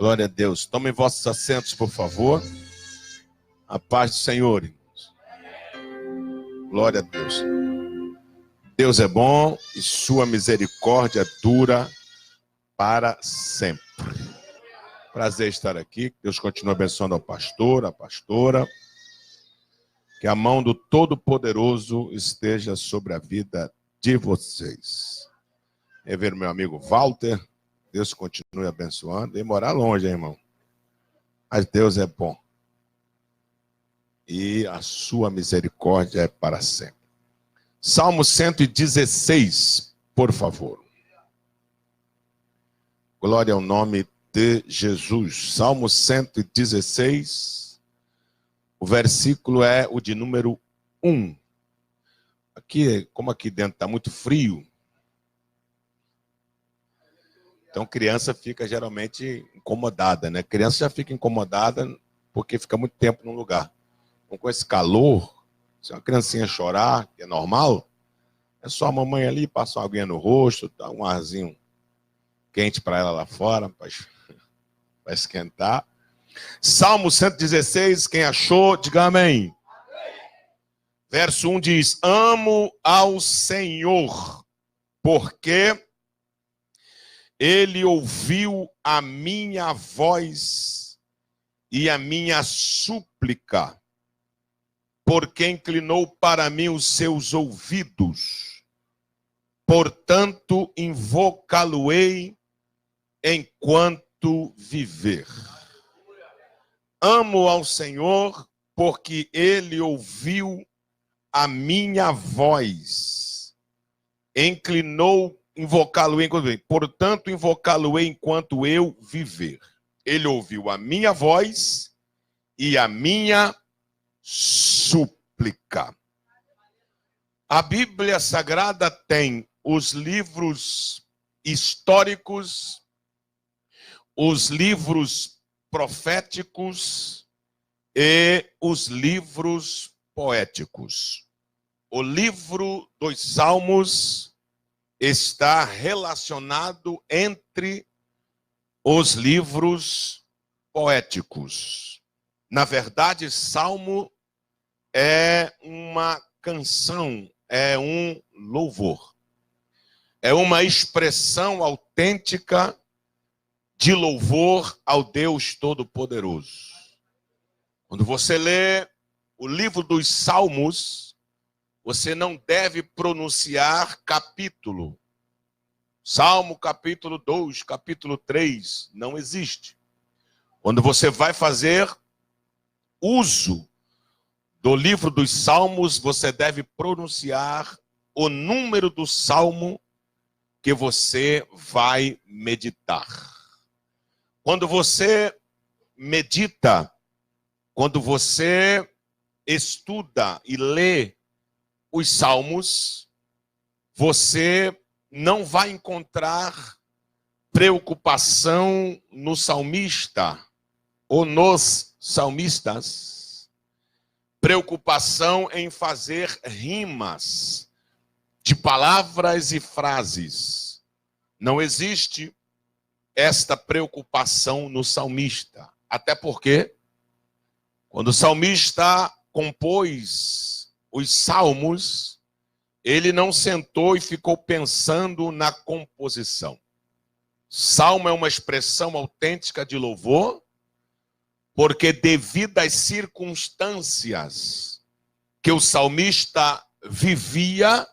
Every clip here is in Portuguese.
Glória a Deus. Tomem vossos assentos, por favor. A paz do Senhor, irmãos. Glória a Deus. Deus é bom e sua misericórdia dura para sempre. Prazer estar aqui. Deus continue abençoando ao pastor, a pastora. Que a mão do Todo-Poderoso esteja sobre a vida de vocês. Rever meu amigo Walter. Deus continue abençoando. E morar longe, hein, irmão? Mas Deus é bom. E a sua misericórdia é para sempre. Salmo 116, por favor. Glória ao nome de Jesus. Salmo 116, o versículo é o de número 1. Aqui, como aqui dentro está muito frio, então criança fica geralmente incomodada, né? Criança já fica incomodada porque fica muito tempo num lugar. Então, com esse calor, se uma criancinha chorar, que é normal, é só a mamãe ali, passa uma aguinha no rosto, dá um arzinho quente para ela lá fora, para esquentar. Salmo 116, quem achou, diga amém. Verso 1 diz: amo ao Senhor, porque Ele ouviu a minha voz e a minha súplica, porque inclinou para mim os seus ouvidos. Portanto, invocá-lo-ei enquanto viver. Amo ao Senhor, porque Ele ouviu a minha voz. Invocá-lo-ei enquanto viver. Portanto, invocá-lo-ei enquanto eu viver. Ele ouviu a minha voz e a minha súplica. A Bíblia Sagrada tem os livros históricos, os livros proféticos e os livros poéticos. O livro dos Salmos está relacionado entre os livros poéticos. Na verdade, Salmo é uma canção, é um louvor. É uma expressão autêntica de louvor ao Deus Todo-Poderoso. Quando você lê o livro dos Salmos, você não deve pronunciar capítulo. Salmo capítulo 2, capítulo 3, não existe. Quando você vai fazer uso do livro dos Salmos, você deve pronunciar o número do salmo que você vai meditar. Quando você medita, quando você estuda e lê os Salmos, você não vai encontrar preocupação no salmista ou nos salmistas, preocupação em fazer rimas de palavras e frases. Não existe esta preocupação no salmista. Até porque, quando o salmista compôs os salmos, ele não sentou e ficou pensando na composição. Salmo é uma expressão autêntica de louvor, porque devido às circunstâncias que o salmista vivia,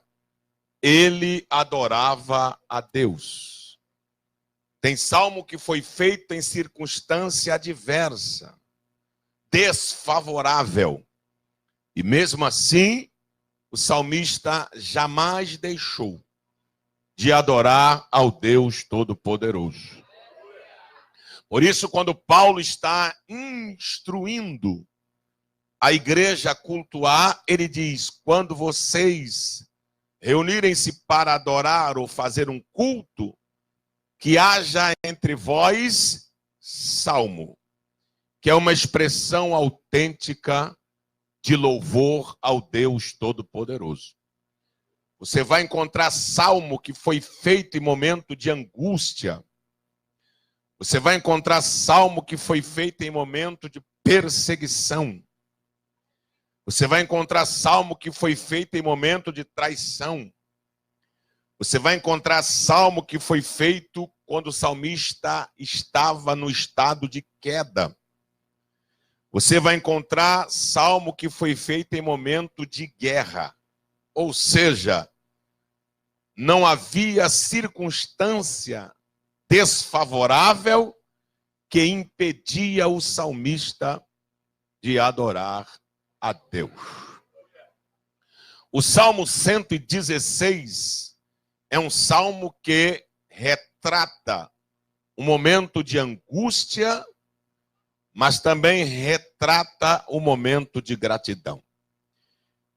ele adorava a Deus. Tem salmo que foi feito em circunstância adversa, desfavorável. E mesmo assim, o salmista jamais deixou de adorar ao Deus Todo-Poderoso. Por isso, quando Paulo está instruindo a igreja a cultuar, ele diz: quando vocês reunirem-se para adorar ou fazer um culto, que haja entre vós salmo, que é uma expressão autêntica de louvor ao Deus Todo-Poderoso. Você vai encontrar salmo que foi feito em momento de angústia, Você vai encontrar salmo que foi feito em momento de perseguição. Você vai encontrar salmo que foi feito em momento de traição. Você vai encontrar salmo que foi feito quando o salmista estava no estado de queda. Você vai encontrar salmo que foi feito em momento de guerra. Ou seja, não havia circunstância desfavorável que impedia o salmista de adorar a Deus. O Salmo 116 é um salmo que retrata um momento de angústia, mas também retrata um momento de gratidão.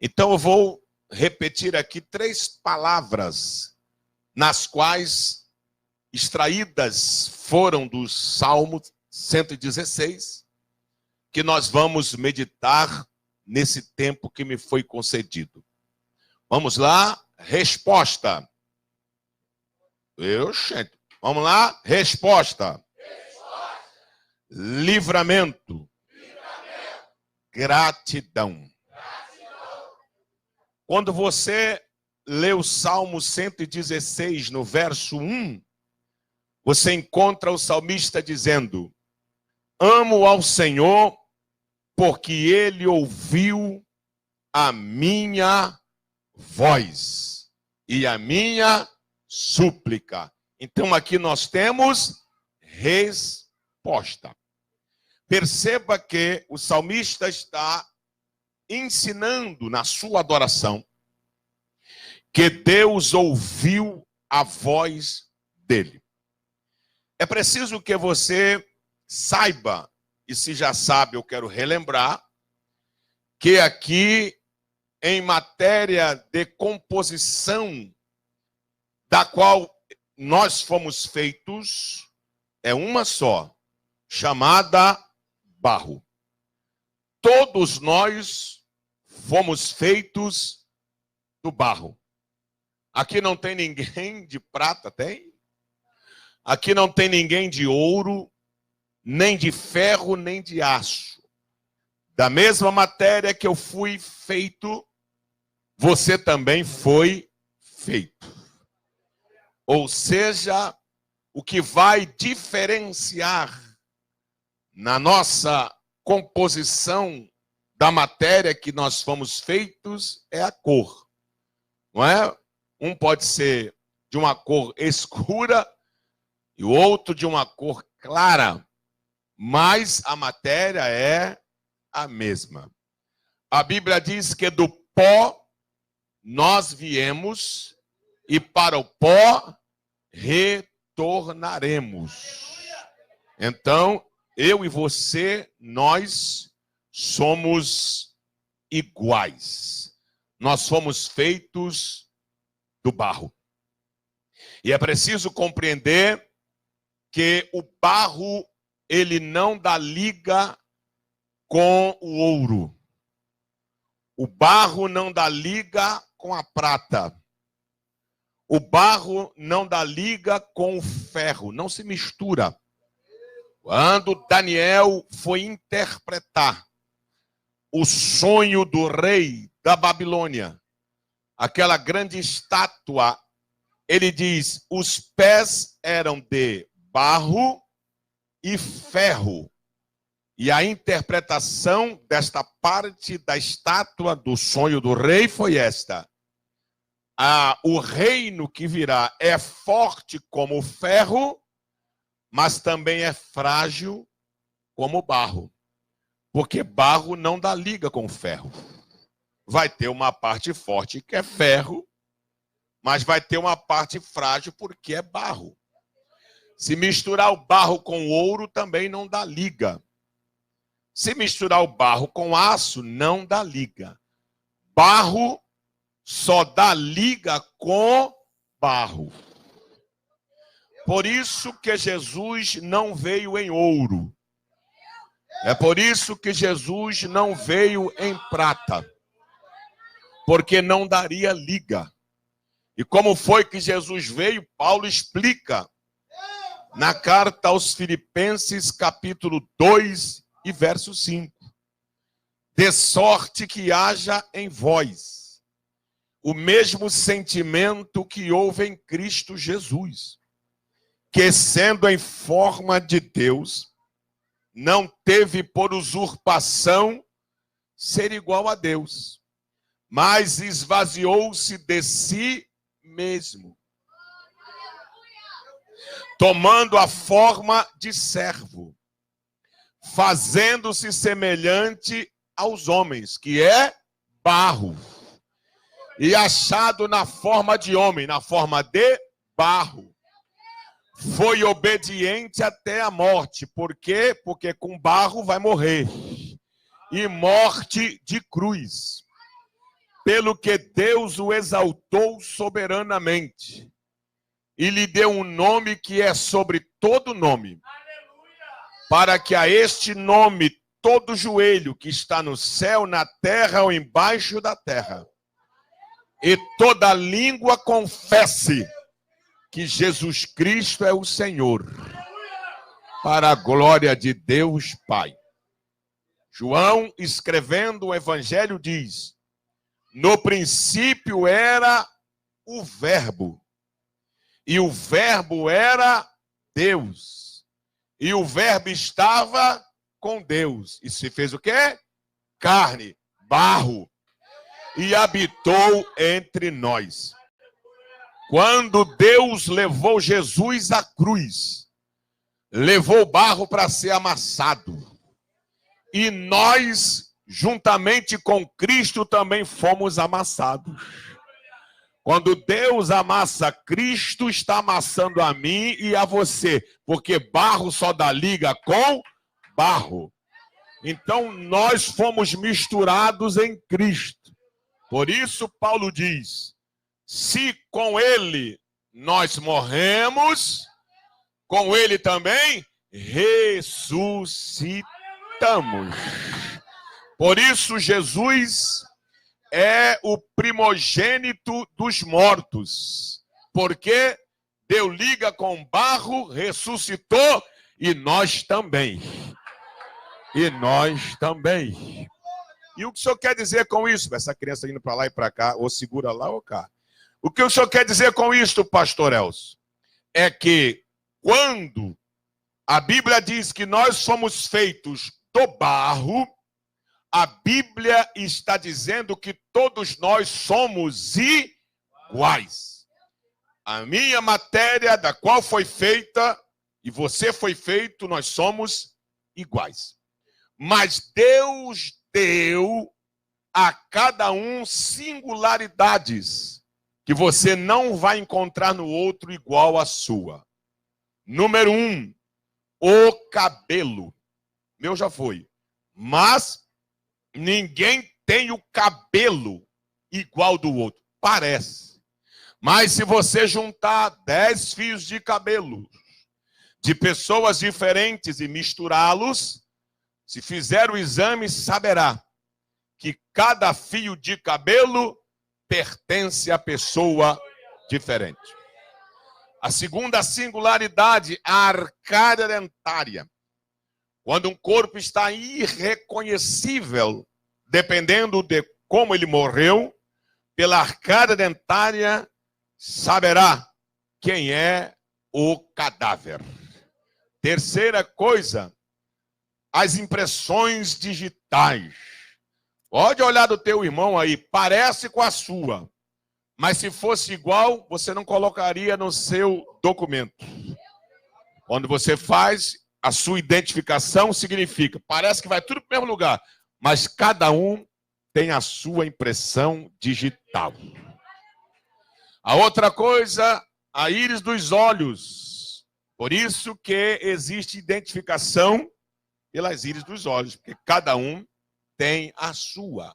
Então eu vou repetir aqui 3 palavras, nas quais extraídas foram do Salmo 116, que nós vamos meditar nesse tempo que me foi concedido. Vamos lá, resposta. Vamos lá, resposta. Livramento. Gratidão. Quando você lê o Salmo 116, no verso 1, você encontra o salmista dizendo: amo ao Senhor, porque Ele ouviu a minha voz e a minha súplica. Então aqui nós temos resposta. Perceba que o salmista está ensinando na sua adoração que Deus ouviu a voz dele. É preciso que você saiba, e se já sabe, eu quero relembrar, que aqui, em matéria de composição, da qual nós fomos feitos, é uma só, chamada barro. Todos nós fomos feitos do barro. Aqui não tem ninguém de prata, tem? Aqui não tem ninguém de ouro, nem de ferro, nem de aço. Da mesma matéria que eu fui feito, você também foi feito. Ou seja, o que vai diferenciar na nossa composição da matéria que nós fomos feitos é a cor. Não é? Um pode ser de uma cor escura e o outro de uma cor clara, mas a matéria é a mesma. A Bíblia diz que do pó nós viemos e para o pó retornaremos. Então, eu e você, nós somos iguais. Nós fomos feitos do barro. E é preciso compreender que o barro, ele não dá liga com o ouro. O barro não dá liga com a prata. O barro não dá liga com o ferro, não se mistura. Quando Daniel foi interpretar o sonho do rei da Babilônia, aquela grande estátua, ele diz: os pés eram de barro e ferro. E a interpretação desta parte da estátua do sonho do rei foi esta: o reino que virá é forte como o ferro, mas também é frágil como o barro. Porque barro não dá liga com ferro. Vai ter uma parte forte que é ferro, mas vai ter uma parte frágil porque é barro. Se misturar o barro com o ouro, também não dá liga. Se misturar o barro com aço, não dá liga. Barro só dá liga com barro. Por isso que Jesus não veio em ouro. É por isso que Jesus não veio em prata. Porque não daria liga. E como foi que Jesus veio? Paulo explica Na carta aos Filipenses, capítulo 2 e verso 5. De sorte que haja em vós o mesmo sentimento que houve em Cristo Jesus, que sendo em forma de Deus, não teve por usurpação ser igual a Deus, mas esvaziou-se de si mesmo, tomando a forma de servo, fazendo-se semelhante aos homens, que é barro, e achado na forma de homem, na forma de barro, foi obediente até a morte. Por quê? Porque com barro vai morrer, e morte de cruz, pelo que Deus o exaltou soberanamente, e lhe deu um nome que é sobre todo nome, para que a este nome todo joelho que está no céu, na terra ou embaixo da terra, e toda língua confesse que Jesus Cristo é o Senhor, para a glória de Deus Pai. João, escrevendo o Evangelho, diz: no princípio era o Verbo, e o Verbo era Deus, e o Verbo estava com Deus, e se fez o quê? Carne, barro, e habitou entre nós. Quando Deus levou Jesus à cruz, levou barro para ser amassado, e nós, juntamente com Cristo, também fomos amassados. Quando Deus amassa Cristo, está amassando a mim e a você, porque barro só dá liga com barro. Então nós fomos misturados em Cristo. Por isso Paulo diz: se com ele nós morremos, com ele também ressuscitamos. Por isso Jesus é o primogênito dos mortos, porque deu liga com barro, ressuscitou, e nós também. E nós também. E o que o senhor quer dizer com isso? Essa criança indo para lá e para cá, ou segura lá ou cá. O que o senhor quer dizer com isso, pastor Elcio? É que quando a Bíblia diz que nós somos feitos do barro, a Bíblia está dizendo que todos nós somos iguais. A minha matéria, da qual foi feita, e você foi feito, nós somos iguais. Mas Deus deu a cada um singularidades que você não vai encontrar no outro igual à sua. Número 1, o cabelo. Meu já foi. Mas ninguém tem o cabelo igual do outro. Parece. Mas se você juntar 10 fios de cabelo de pessoas diferentes e misturá-los, se fizer o exame, saberá que cada fio de cabelo pertence a pessoa diferente. A segunda singularidade, a arcária dentária. Quando um corpo está irreconhecível, dependendo de como ele morreu, pela arcária dentária, saberá quem é o cadáver. Terceira coisa, as impressões digitais. Pode olhar do teu irmão aí, parece com a sua, mas se fosse igual, você não colocaria no seu documento. Quando você faz, a sua identificação significa, parece que vai tudo para o mesmo lugar, mas cada um tem a sua impressão digital. A outra coisa, a íris dos olhos. Por isso que existe identificação pelas íris dos olhos, porque cada um tem a sua.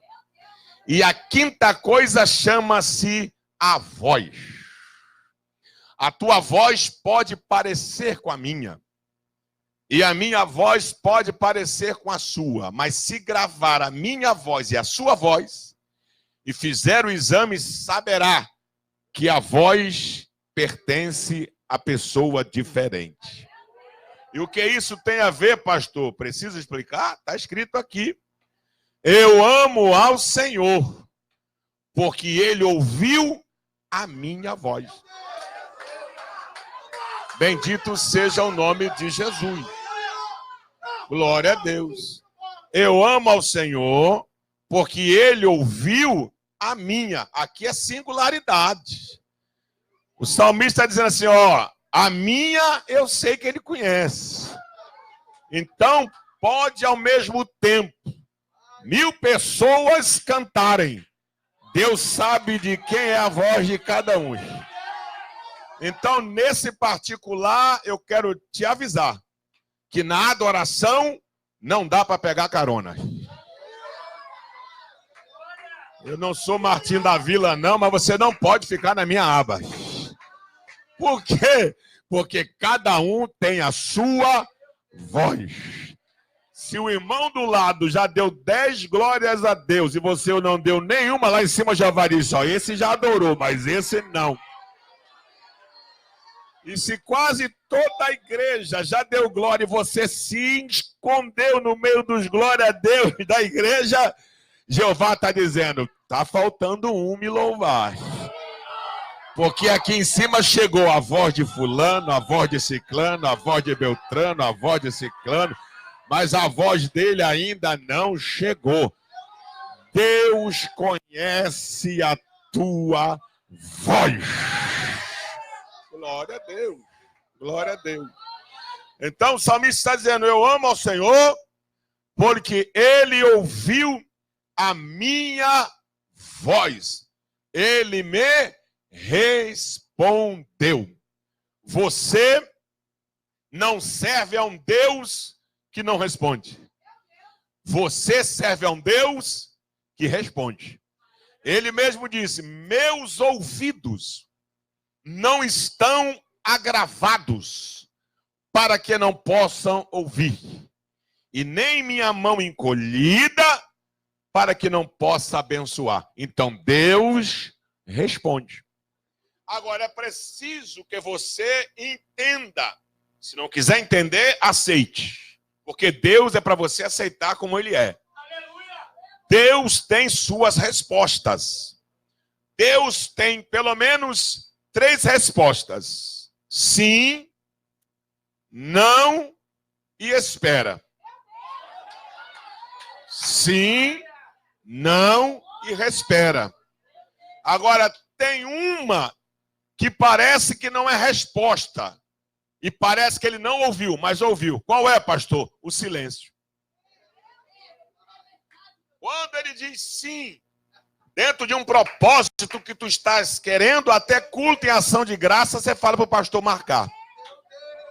E a quinta coisa chama-se a voz. A tua voz pode parecer com a minha. E a minha voz pode parecer com a sua. Mas se gravar a minha voz e a sua voz, e fizer o exame, saberá que a voz pertence a pessoa diferente. E o que isso tem a ver, pastor? Precisa explicar? Está escrito aqui. Eu amo ao Senhor, porque Ele ouviu a minha voz. Bendito seja o nome de Jesus. Glória a Deus. Eu amo ao Senhor, porque Ele ouviu a minha. Aqui é singularidade. O salmista está dizendo assim, ó, a minha eu sei que Ele conhece. Então, pode ao mesmo tempo 1000 pessoas cantarem. Deus sabe de quem é a voz de cada um. Então, nesse particular, eu quero te avisar que na adoração não dá para pegar carona. Eu não sou Martim da Vila, não, mas você não pode ficar na minha aba. Por quê? Porque cada um tem a sua voz. Se o irmão do lado já deu 10 glórias a Deus e você não deu nenhuma, lá em cima já varia só. Esse já adorou, mas esse não. E se quase toda a igreja já deu glória e você se escondeu no meio dos glórias a Deus da igreja, Jeová está dizendo, está faltando um me louvar. Porque aqui em cima chegou a voz de fulano, a voz de ciclano, a voz de beltrano, a voz de ciclano, mas a voz dele ainda não chegou. Deus conhece a tua voz. Glória a Deus, glória a Deus. Então o salmista está dizendo, eu amo ao Senhor, porque Ele ouviu a minha voz. Ele me respondeu. Você não serve a um Deus que não responde. Você serve a um Deus que responde. Ele mesmo disse, meus ouvidos não estão agravados para que não possam ouvir, e nem minha mão encolhida para que não possa abençoar. Então Deus responde. Agora é preciso que você entenda. Se não quiser entender, aceite. Porque Deus é para você aceitar como Ele é. Deus tem suas respostas. Deus tem pelo menos 3 respostas. Sim, não e espera. Sim, não e espera. Agora, tem uma que parece que não é resposta. E parece que ele não ouviu, mas ouviu. Qual é, pastor? O silêncio. Quando ele diz sim, dentro de um propósito que tu estás querendo, até culto em ação de graça, você fala para o pastor marcar.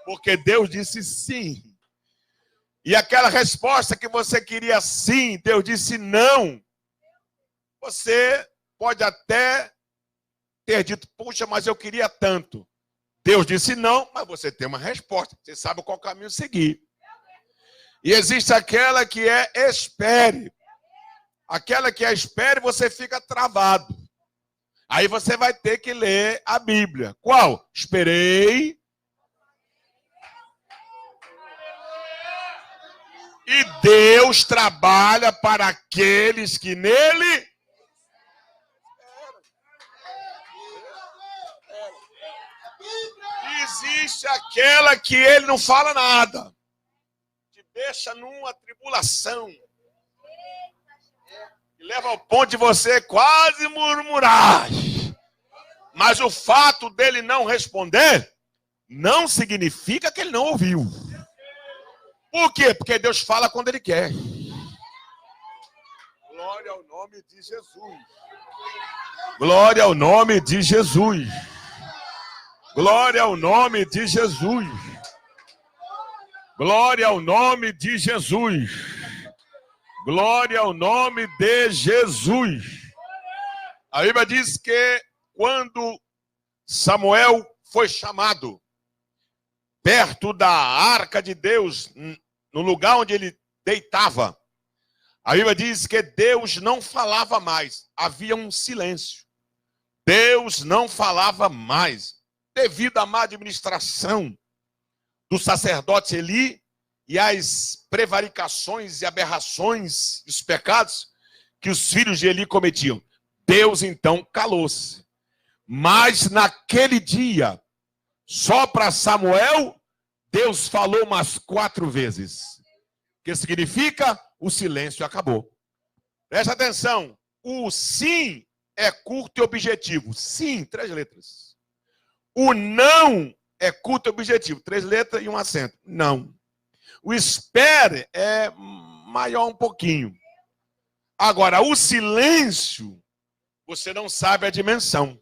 Porque Deus disse sim. E aquela resposta que você queria sim, Deus disse não. Você pode até ter dito, puxa, mas eu queria tanto. Deus disse não, mas você tem uma resposta. Você sabe qual caminho seguir. E existe aquela que é espere. Aquela que é espere, você fica travado. Aí você vai ter que ler a Bíblia. Qual? Esperei. E Deus trabalha para aqueles que nele... Existe aquela que ele não fala nada. Te deixa numa tribulação. E leva ao ponto de você quase murmurar. Mas o fato dele não responder não significa que ele não ouviu. Por quê? Porque Deus fala quando Ele quer. Glória ao nome de Jesus. Glória ao nome de Jesus. Glória ao nome de Jesus. Glória ao nome de Jesus. Glória ao nome de Jesus. A Bíblia diz que quando Samuel foi chamado perto da arca de Deus, no lugar onde ele deitava, a Bíblia diz que Deus não falava mais. Havia um silêncio. Deus não falava mais, devido à má administração do sacerdote Eli e as prevaricações e aberrações, os pecados que os filhos de Eli cometiam. Deus então calou-se. Mas naquele dia, só para Samuel, Deus falou umas 4 vezes. Que significa? O silêncio acabou. Presta atenção. O sim é curto e objetivo. Sim, 3 letras. O não é curto e objetivo. 3 letras e um acento. Não. O espere é maior um pouquinho. Agora, o silêncio, você não sabe a dimensão.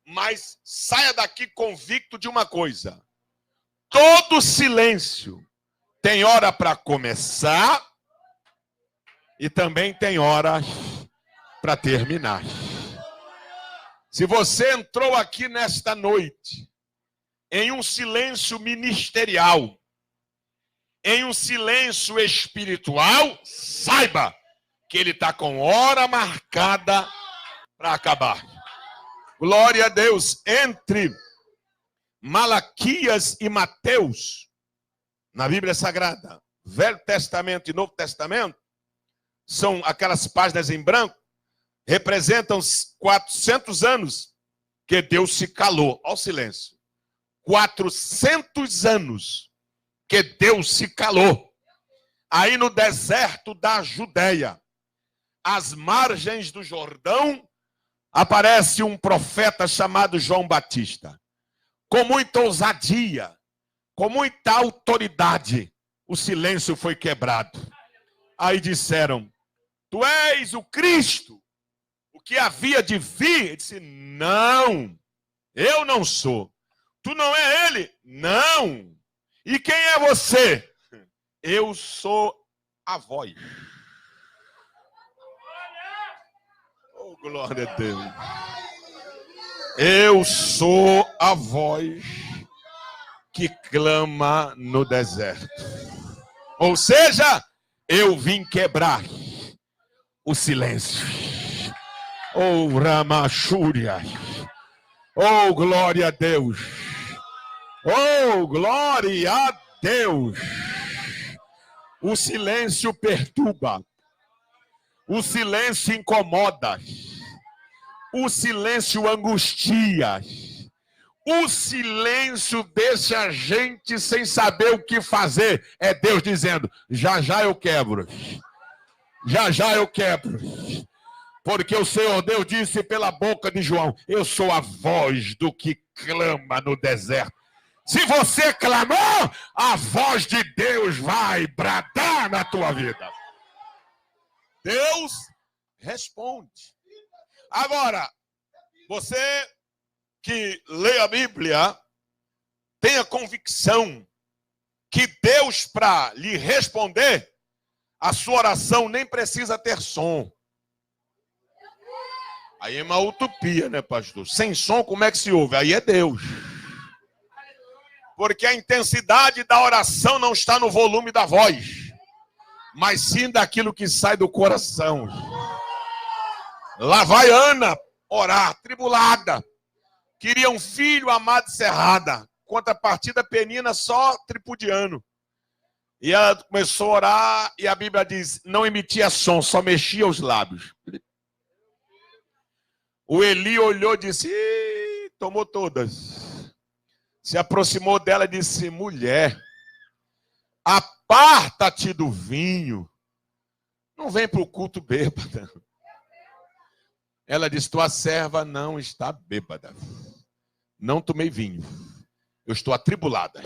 Mas saia daqui convicto de uma coisa. Todo silêncio tem hora para começar e também tem hora para terminar. Se você entrou aqui nesta noite em um silêncio ministerial, em um silêncio espiritual, saiba que ele está com hora marcada para acabar. Glória a Deus. Entre Malaquias e Mateus, na Bíblia Sagrada, Velho Testamento e Novo Testamento, são aquelas páginas em branco, representam 400 anos que Deus se calou. Olha o silêncio. 400 anos que Deus se calou. Aí no deserto da Judeia, às margens do Jordão, aparece um profeta chamado João Batista. Com muita ousadia, com muita autoridade, o silêncio foi quebrado. Aí disseram, tu és o Cristo, o que havia de vir. Ele disse, não, eu não sou. Tu não é ele? Não. E quem é você? Eu sou a voz. Oh, glória a Deus. Eu sou a voz que clama no deserto. Ou seja, eu vim quebrar o silêncio. Oh, Ramachúria. Oh, glória a Deus. Oh, glória a Deus. O silêncio perturba. O silêncio incomoda. O silêncio angustia. O silêncio deixa a gente sem saber o que fazer. É Deus dizendo, já já eu quebro. Já já eu quebro. Porque o Senhor Deus disse pela boca de João, eu sou a voz do que clama no deserto. Se você clamou, a voz de Deus vai bradar na tua vida. Deus responde. Agora, você que lê a Bíblia, tenha convicção que Deus, para lhe responder, a sua oração nem precisa ter som. Aí é uma utopia, né, pastor? Sem som, como é que se ouve? Aí é Deus. Porque a intensidade da oração não está no volume da voz, mas sim daquilo que sai do coração. Lá vai Ana orar, tribulada. Queria um filho amado e cerrada. Contrapartida Penina só tripudiano. E ela começou a orar e a Bíblia diz, não emitia som, só mexia os lábios. O Eli olhou e disse, tomou todas. Se aproximou dela e disse, mulher, aparta-te do vinho. Não vem para o culto bêbada. Ela disse, tua serva não está bêbada. Não tomei vinho. Eu estou atribulada.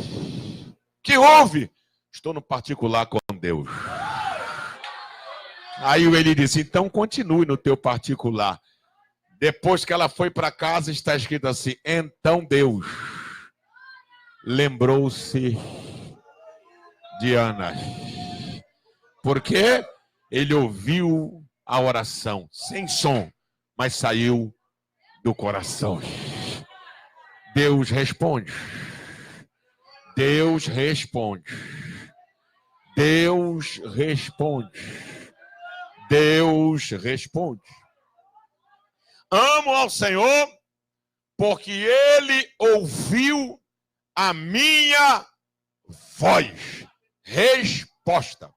Que houve? Estou no particular com Deus. Aí ele disse, então continue no teu particular. Depois que ela foi para casa, está escrito assim, então Deus lembrou-se de Ana. Porque ele ouviu a oração, sem som, mas saiu do coração. Deus responde. Deus responde. Deus responde. Deus responde. Amo ao Senhor, porque Ele ouviu a minha voz, resposta.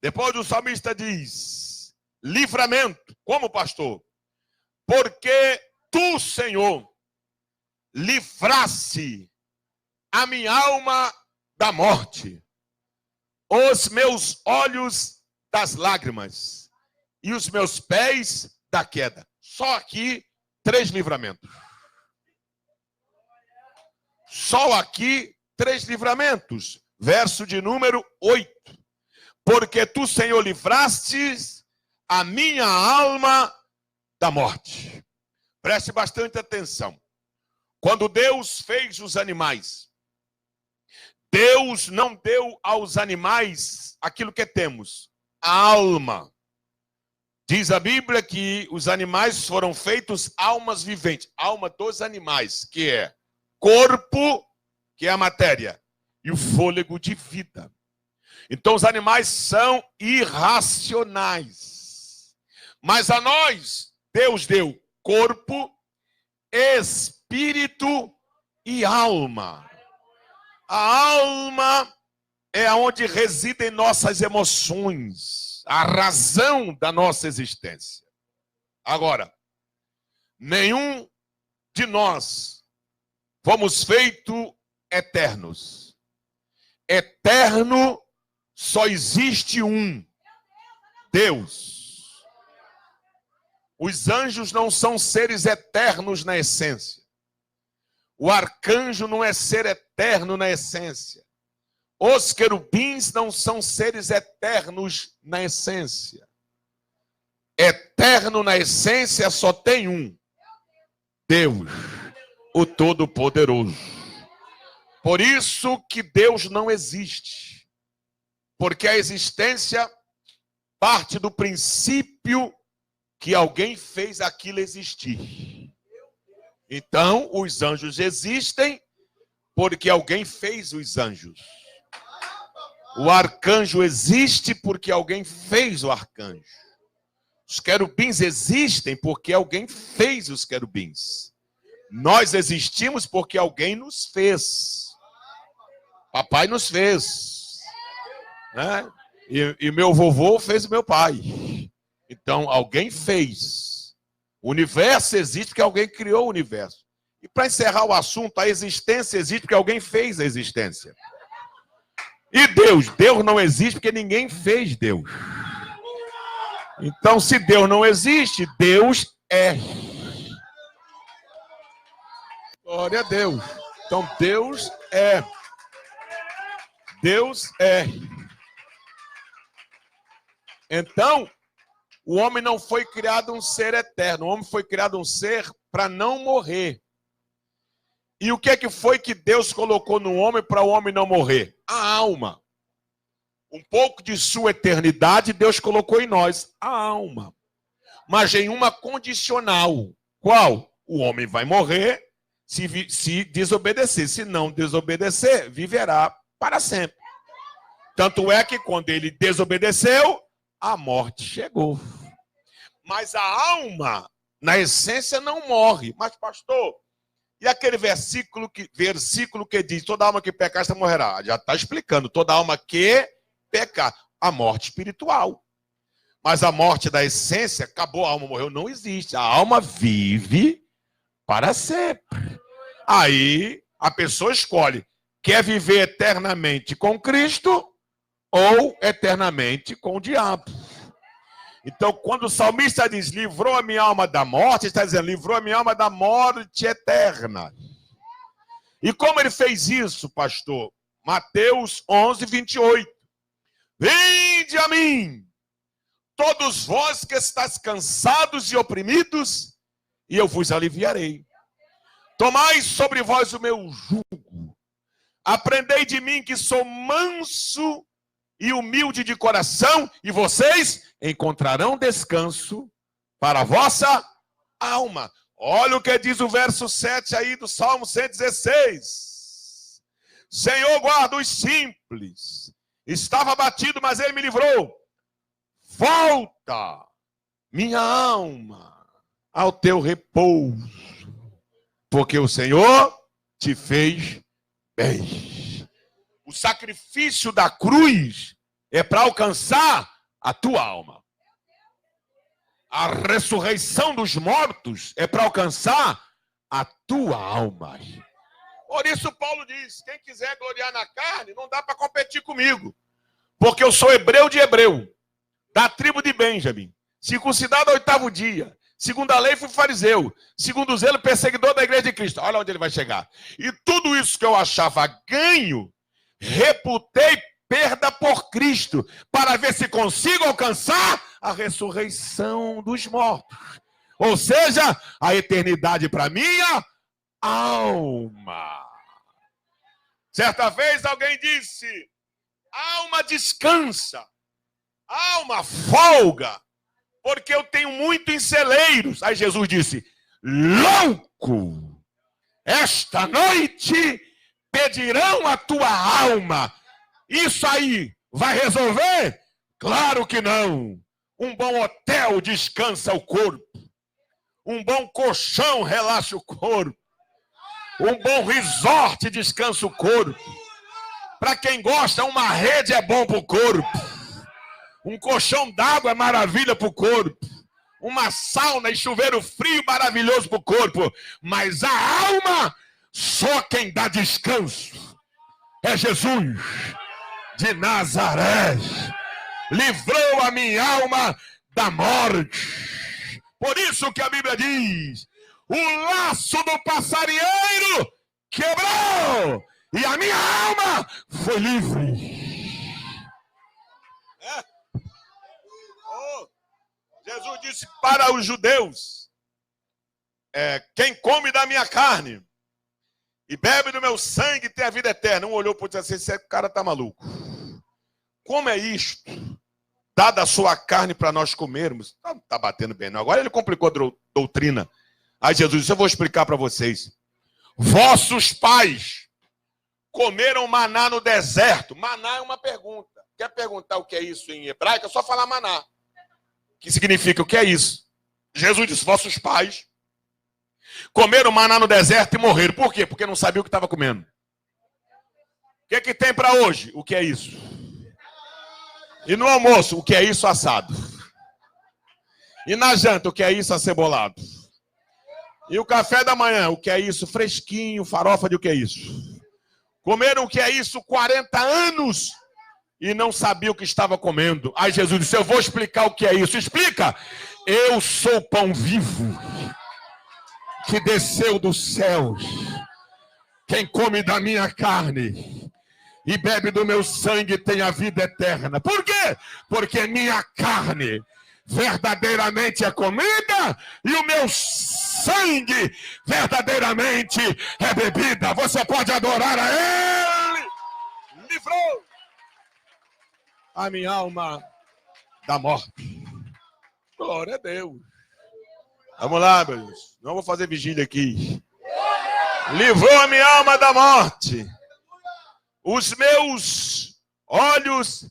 Depois o salmista diz, livramento. Como, pastor? Porque tu, Senhor, livraste a minha alma da morte, os meus olhos das lágrimas e os meus pés da queda. Só aqui 3 livramentos. Só aqui 3 livramentos. Verso de número 8. Porque tu, Senhor, livrastes a minha alma da morte. Preste bastante atenção. Quando Deus fez os animais, Deus não deu aos animais aquilo que temos, a alma. Diz a Bíblia que os animais foram feitos almas viventes, alma dos animais, que é corpo, que é a matéria, e o fôlego de vida. Então os animais são irracionais. Mas a nós, Deus deu corpo, espírito e alma. A alma é onde residem nossas emoções, a razão da nossa existência. Agora, nenhum de nós fomos feitos eternos. Eterno só existe um, Deus. Os anjos não são seres eternos na essência. O arcanjo não é ser eterno na essência. Os querubins não são seres eternos na essência. Eterno na essência só tem um, Deus, o Todo-Poderoso. Por isso que Deus não existe. Porque a existência parte do princípio que alguém fez aquilo existir. Então, os anjos existem porque alguém fez os anjos. O arcanjo existe porque alguém fez o arcanjo. Os querubins existem porque alguém fez os querubins. Nós existimos porque alguém nos fez. Papai nos fez, né? E meu vovô fez o meu pai. Então, alguém fez. O universo existe porque alguém criou o universo. E para encerrar o assunto, a existência existe porque alguém fez a existência. E Deus? Deus não existe porque ninguém fez Deus. Então, se Deus não existe, Deus é. Glória a Deus. Então, Deus é. Deus é. Então, o homem não foi criado um ser eterno. O homem foi criado um ser para não morrer. E o que é que foi que Deus colocou no homem para o homem não morrer? A alma. Um pouco de sua eternidade Deus colocou em nós, a alma. Mas em uma condicional. Qual? O homem vai morrer se desobedecer. Se não desobedecer, viverá para sempre. Tanto é que quando ele desobedeceu, a morte chegou. Mas a alma, na essência, não morre. Mas, pastor, e aquele versículo que diz, toda alma que pecar, esta morrerá? Já está explicando, toda alma que pecar. A morte espiritual. Mas a morte da essência, acabou, a alma morreu, não existe. A alma vive para sempre. Aí, a pessoa escolhe, quer viver eternamente com Cristo ou eternamente com o diabo. Então, quando o salmista diz, livrou a minha alma da morte, ele está dizendo, livrou a minha alma da morte eterna. E como ele fez isso, pastor? Mateus 11, 28. Vinde a mim, todos vós que estáis cansados e oprimidos, e eu vos aliviarei. Tomai sobre vós o meu jugo. Aprendei de mim que sou manso e humilde de coração, e vocês encontrarão descanso para a vossa alma. Olha o que diz o verso 7 aí do Salmo 116. Senhor, guarda os simples. Estava abatido, mas ele me livrou. Volta, minha alma, ao teu repouso, porque o Senhor te fez bem. O sacrifício da cruz é para alcançar a tua alma. A ressurreição dos mortos é para alcançar a tua alma. Por isso Paulo diz, quem quiser gloriar na carne, não dá para competir comigo. Porque eu sou hebreu de hebreu, da tribo de Benjamim, circuncidado ao 8º dia. Segundo a lei, fui fariseu. Segundo o zelo, perseguidor da igreja de Cristo. Olha onde ele vai chegar. E tudo isso que eu achava ganho, reputei perda por Cristo, para ver se consigo alcançar a ressurreição dos mortos. Ou seja, a eternidade para minha alma. Certa vez alguém disse, alma descansa, alma folga, porque eu tenho muito em celeiros. Aí Jesus disse, louco, esta noite pedirão a tua alma. Isso aí vai resolver? Claro que não. Um bom hotel descansa o corpo. Um bom colchão relaxa o corpo. Um bom resort descansa o corpo. Para quem gosta, uma rede é bom para o corpo. Um colchão d'água é maravilha para o corpo. Uma sauna e chuveiro frio maravilhoso para o corpo. Mas a alma, só quem dá descanso é Jesus de Nazaré. Livrou a minha alma da morte. Por isso que a Bíblia diz, o laço do passarinheiro quebrou e a minha alma foi livre. Jesus disse para os judeus, quem come da minha carne e bebe do meu sangue tem a vida eterna. Um olhou para o outro e disse assim, esse cara está maluco. Como é isto? Dada a sua carne para nós comermos. Não está batendo bem, não. Agora ele complicou a doutrina. Aí Jesus disse, eu vou explicar para vocês. Vossos pais comeram maná no deserto. Maná é uma pergunta. Quer perguntar o que é isso em hebraico? É só falar maná. Que significa o que é isso? Jesus disse, vossos pais comeram maná no deserto e morreram. Por quê? Porque não sabiam o que estava comendo. O que é que tem para hoje? O que é isso? E no almoço, o que é isso assado? E na janta, o que é isso acebolado? E o café da manhã, o que é isso? Fresquinho, farofa de o que é isso? Comeram o que é isso 40 anos e não sabia o que estava comendo. Aí Jesus disse, eu vou explicar o que é isso. Explica. Eu sou o pão vivo que desceu dos céus. Quem come da minha carne e bebe do meu sangue tem a vida eterna. Por quê? Porque minha carne verdadeiramente é comida e o meu sangue verdadeiramente é bebida. Você pode adorar a Ele. Livrou a minha alma da morte. Glória a Deus. Vamos lá, meus Deus. Não vou fazer vigília aqui. Livrou a minha alma da morte. Os meus olhos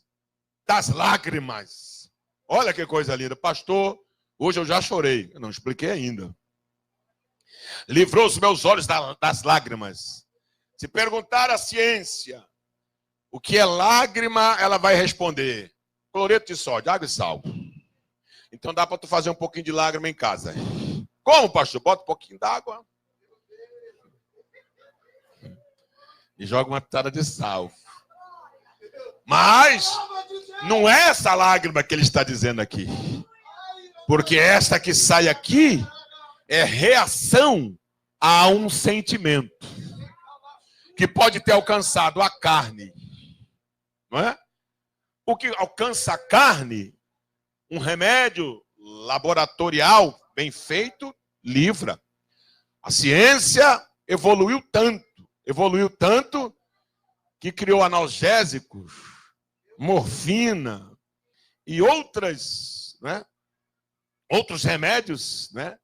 das lágrimas. Olha que coisa linda. Pastor, hoje eu já chorei. Eu não expliquei ainda. Livrou os meus olhos das lágrimas. Se perguntar à ciência o que é lágrima, ela vai responder. Cloreto de sódio, água e sal. Então dá para tu fazer um pouquinho de lágrima em casa. Como, pastor? Bota um pouquinho d'água e joga uma pitada de sal. Mas não é essa lágrima que ele está dizendo aqui. Porque esta que sai aqui é reação a um sentimento que pode ter alcançado a carne. Não é? O que alcança a carne, um remédio laboratorial bem feito, livra. A ciência evoluiu tanto que criou analgésicos, morfina e outros remédios, né,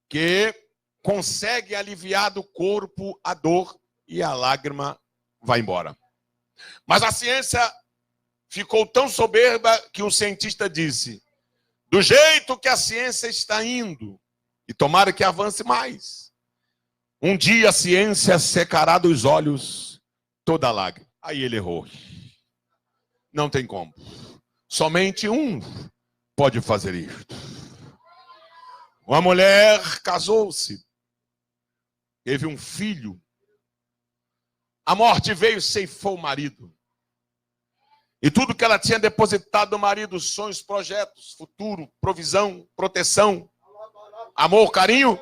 que conseguem aliviar do corpo a dor e a lágrima vai embora. Mas a ciência ficou tão soberba que um cientista disse, do jeito que a ciência está indo, e tomara que avance mais, um dia a ciência secará dos olhos toda lágrima. Aí ele errou. Não tem como. Somente um pode fazer isso. Uma mulher casou-se, teve um filho. A morte veio e ceifou o marido. E tudo que ela tinha depositado no marido, sonhos, projetos, futuro, provisão, proteção, amor, carinho,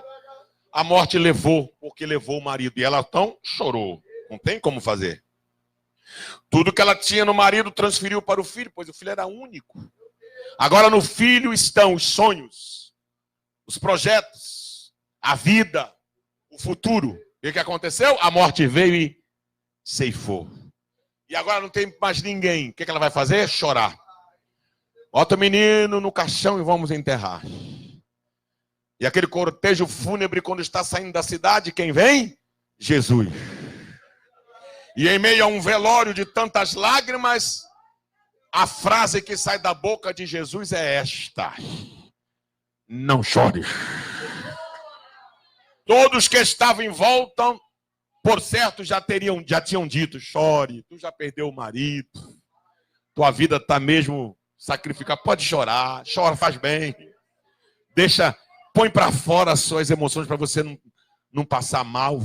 a morte levou, porque levou o marido. E ela então chorou. Não tem como fazer. Tudo que ela tinha no marido transferiu para o filho, pois o filho era único. Agora no filho estão os sonhos, os projetos, a vida, o futuro. E o que aconteceu? A morte veio e ceifou. E agora não tem mais ninguém. O que ela vai fazer? Chorar. Bota o menino no caixão e vamos enterrar. E aquele cortejo fúnebre, quando está saindo da cidade, quem vem? Jesus. E em meio a um velório de tantas lágrimas, a frase que sai da boca de Jesus é esta: não chores. Todos que estavam em volta, por certo, já tinham dito: chore, tu já perdeu o marido, tua vida está mesmo sacrificada, pode chorar, chora, faz bem. Põe para fora as suas emoções para você não passar mal.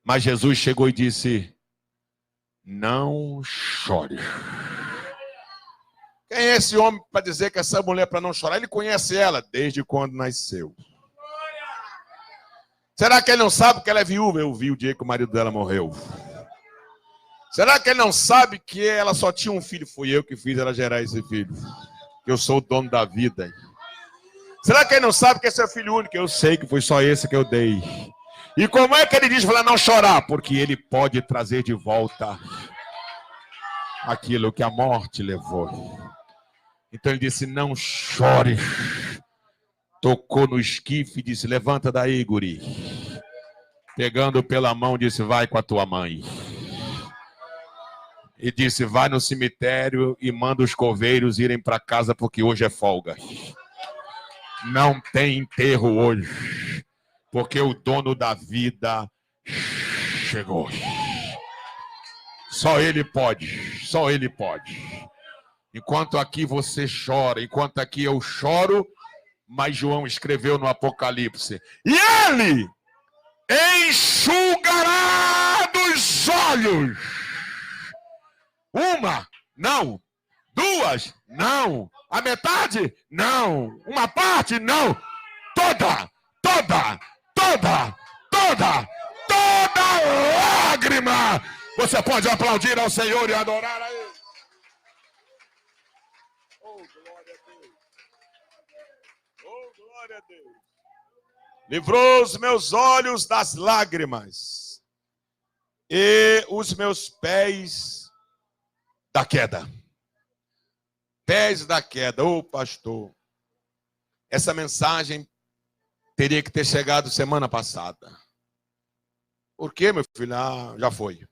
Mas Jesus chegou e disse: não chore. Quem é esse homem para dizer que essa mulher para não chorar? Ele conhece ela desde quando nasceu. Será que ele não sabe que ela é viúva? Eu vi o dia que o marido dela morreu. Será que ele não sabe que ela só tinha um filho? Fui eu que fiz ela gerar esse filho. Eu sou o dono da vida. Será que ele não sabe que esse é o filho único? Eu sei que foi só esse que eu dei. E como é que ele diz para não chorar? Porque ele pode trazer de volta aquilo que a morte levou. Então ele disse: não chore. Tocou no esquife e disse: levanta daí, guri. Pegando pela mão, disse: vai com a tua mãe. E disse: vai no cemitério e manda os coveiros irem para casa, porque hoje é folga. Não tem enterro hoje, porque o dono da vida chegou. Só ele pode, só ele pode. Enquanto aqui você chora, enquanto aqui eu choro, mas João escreveu no Apocalipse: e ele enxugará dos olhos. Uma, não. Duas, não. A metade, não. Uma parte, não. Toda lágrima. Você pode aplaudir ao Senhor e adorar a Ele. Oh, glória a Deus. Oh, glória a Deus. Livrou os meus olhos das lágrimas e os meus pés da queda. Pés da queda. Ô, pastor, essa mensagem teria que ter chegado semana passada. Por quê, meu filho? Ah, já foi.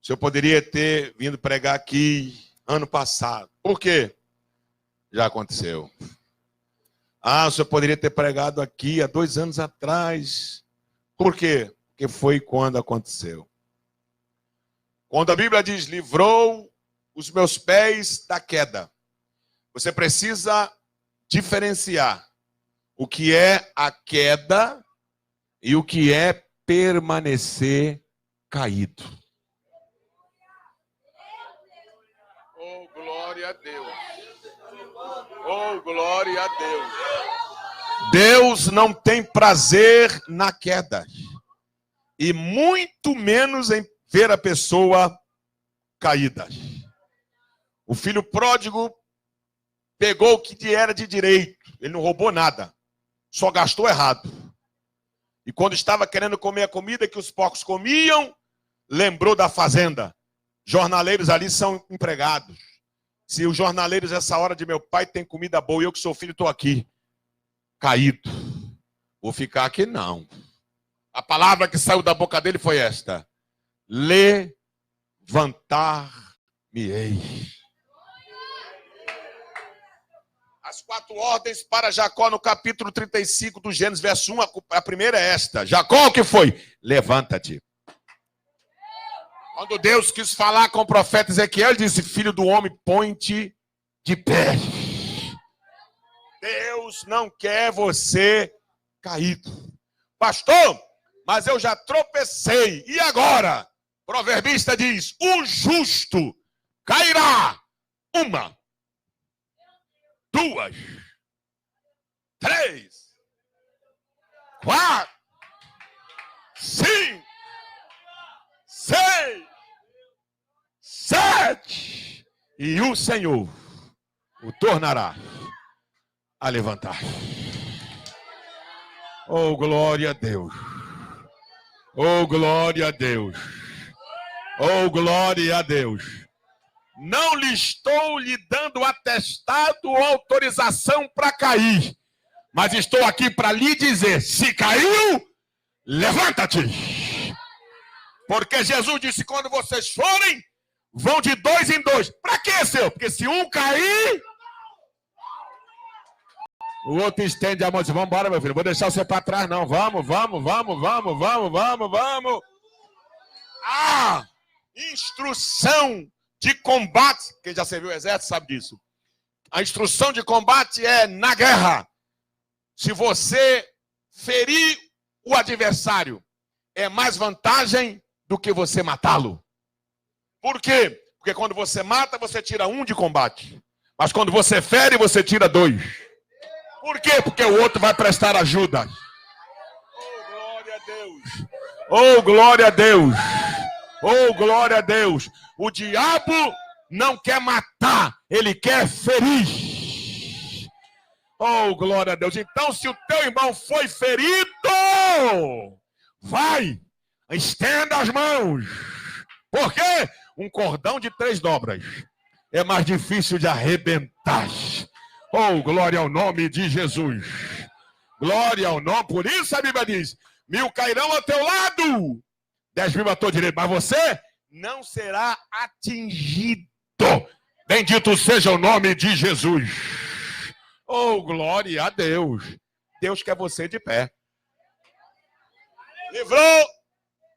O senhor poderia ter vindo pregar aqui ano passado. Por quê? Já aconteceu. Ah, o senhor poderia ter pregado aqui há 2 anos atrás. Por quê? Porque foi quando aconteceu. Quando a Bíblia diz: livrou os meus pés da queda. Você precisa diferenciar o que é a queda e o que é permanecer caído. Oh, glória a Deus. Oh, glória a Deus. Deus não tem prazer na queda. E muito menos em ver a pessoa caída. O filho pródigo pegou o que era de direito. Ele não roubou nada. Só gastou errado. E quando estava querendo comer a comida que os porcos comiam, lembrou da fazenda. Jornaleiros ali são empregados. Se os jornaleiros, essa hora de meu pai, tem comida boa e eu que sou filho estou aqui, caído. Vou ficar aqui, não. A palavra que saiu da boca dele foi esta: levantar-me-ei. As 4 ordens para Jacó no capítulo 35 do Gênesis, verso 1, a primeira é esta: Jacó, o que foi? Levanta-te. Quando Deus quis falar com o profeta Ezequiel, ele disse: filho do homem, põe-te de pé. Deus não quer você caído. Pastor, mas eu já tropecei. E agora? O proverbista diz: o justo cairá. 1, 2, 3, 4, 5, 6, 7. E o Senhor o tornará a levantar. Oh, glória a Deus. Oh, glória a Deus. Oh, glória a Deus. Não lhe estou lhe dando atestado ou autorização para cair. Mas estou aqui para lhe dizer: se caiu, levanta-te. Porque Jesus disse: quando vocês forem, vão de 2 em 2. Para quê, Senhor? Porque se um cair, o outro estende a mão e diz: vamos embora, meu filho. Não vou deixar você para trás, não. Vamos. Ah, instrução de combate. Quem já serviu o exército sabe disso. A instrução de combate é na guerra. Se você ferir o adversário, é mais vantagem do que você matá-lo. Por quê? Porque quando você mata, você tira 1 de combate. Mas quando você fere, você tira 2. Por quê? Porque o outro vai prestar ajuda. Oh, glória a Deus. Oh, glória a Deus. Oh, glória a Deus. O diabo não quer matar, ele quer ferir. Oh, glória a Deus. Então, se o teu irmão foi ferido, vai, estenda as mãos. Por quê? Um cordão de 3 dobras é mais difícil de arrebentar. Oh, glória ao nome de Jesus. Glória ao nome. Por isso a Bíblia diz: 1000 cairão ao teu lado, 10.000 à tua direita, mas você não será atingido. Bendito seja o nome de Jesus. Oh, glória a Deus. Deus quer você de pé. Livrou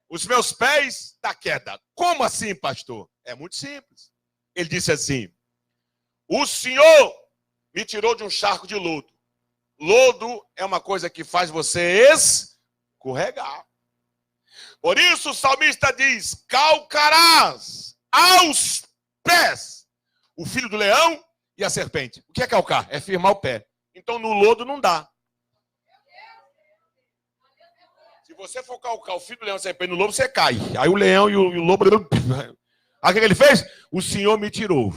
os meus pés da queda. Como assim, pastor? É muito simples. Ele disse assim: o Senhor me tirou de um charco de lodo. Lodo é uma coisa que faz você escorregar. Por isso o salmista diz: calcarás aos pés o filho do leão e a serpente. O que é calcar? É firmar o pé. Então no lodo não dá. Se você for calcar o filho do leão e a serpente no lobo, você cai. Aí o leão e o lobo... Aí o que ele fez? O Senhor me tirou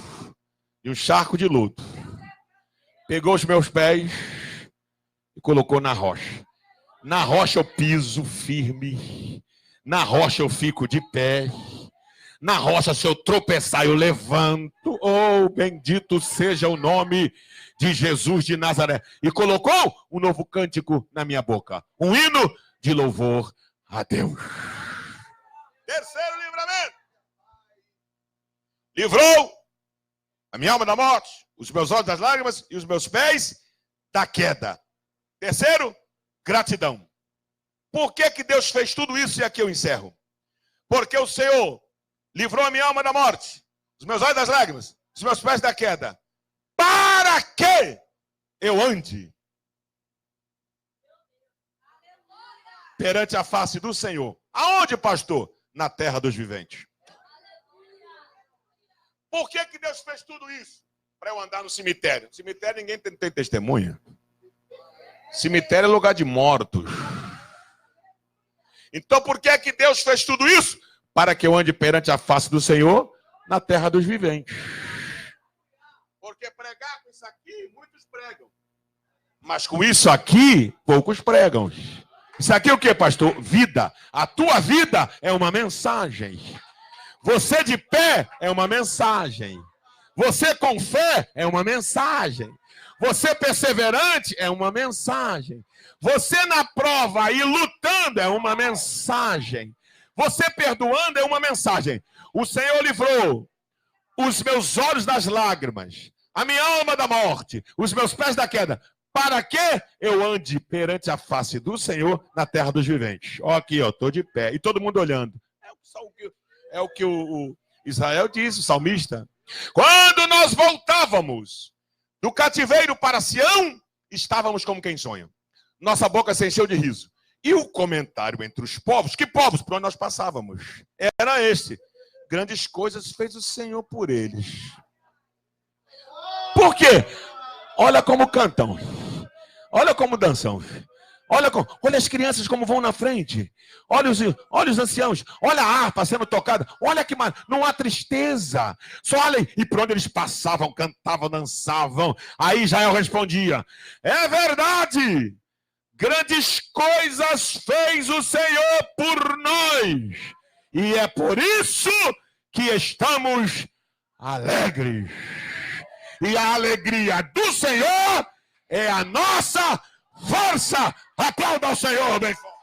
de um charco de lodo. Pegou os meus pés e colocou na rocha. Na rocha eu piso firme. Na rocha eu fico de pé. Na rocha, se eu tropeçar, eu levanto. Oh, bendito seja o nome de Jesus de Nazaré. E colocou um novo cântico na minha boca. Um hino de louvor a Deus. Terceiro livramento. Livrou a minha alma da morte, os meus olhos das lágrimas e os meus pés da queda. Terceiro, gratidão. Por que que Deus fez tudo isso? E aqui eu encerro. Porque o Senhor livrou a minha alma da morte, os meus olhos das lágrimas, os meus pés da queda. Para que eu ande perante a face do Senhor? Aonde, pastor? Na terra dos viventes. Por que que Deus fez tudo isso? Para eu andar no cemitério. Cemitério ninguém tem testemunha. Cemitério é lugar de mortos. Então por que que Deus fez tudo isso? Para que eu ande perante a face do Senhor na terra dos viventes. Porque pregar com isso aqui, muitos pregam. Mas com isso aqui, poucos pregam. Isso aqui é o que, pastor? Vida. A tua vida é uma mensagem. Você de pé é uma mensagem. Você com fé é uma mensagem. Você perseverante é uma mensagem. Você na prova e lutando é uma mensagem. Você perdoando é uma mensagem. O Senhor livrou os meus olhos das lágrimas, a minha alma da morte, os meus pés da queda, para que eu ande perante a face do Senhor na terra dos viventes. Ó, aqui, ó, tô de pé. E todo mundo olhando. É o que o Israel diz, o salmista. Quando nós voltávamos do cativeiro para Sião, estávamos como quem sonha. Nossa boca se encheu de riso. E o comentário entre os povos, que povos por onde nós passávamos, era este: grandes coisas fez o Senhor por eles. Por quê? Olha como cantam, olha como dançam, olha as crianças como vão na frente, olha os anciãos, olha a harpa sendo tocada, olha que mar... não há tristeza, só olhem, e por onde eles passavam, cantavam, dançavam. Aí Israel respondia: é verdade, grandes coisas fez o Senhor por nós, e é por isso que estamos alegres. E a alegria do Senhor é a nossa força. Aplauda ao Senhor bem forte.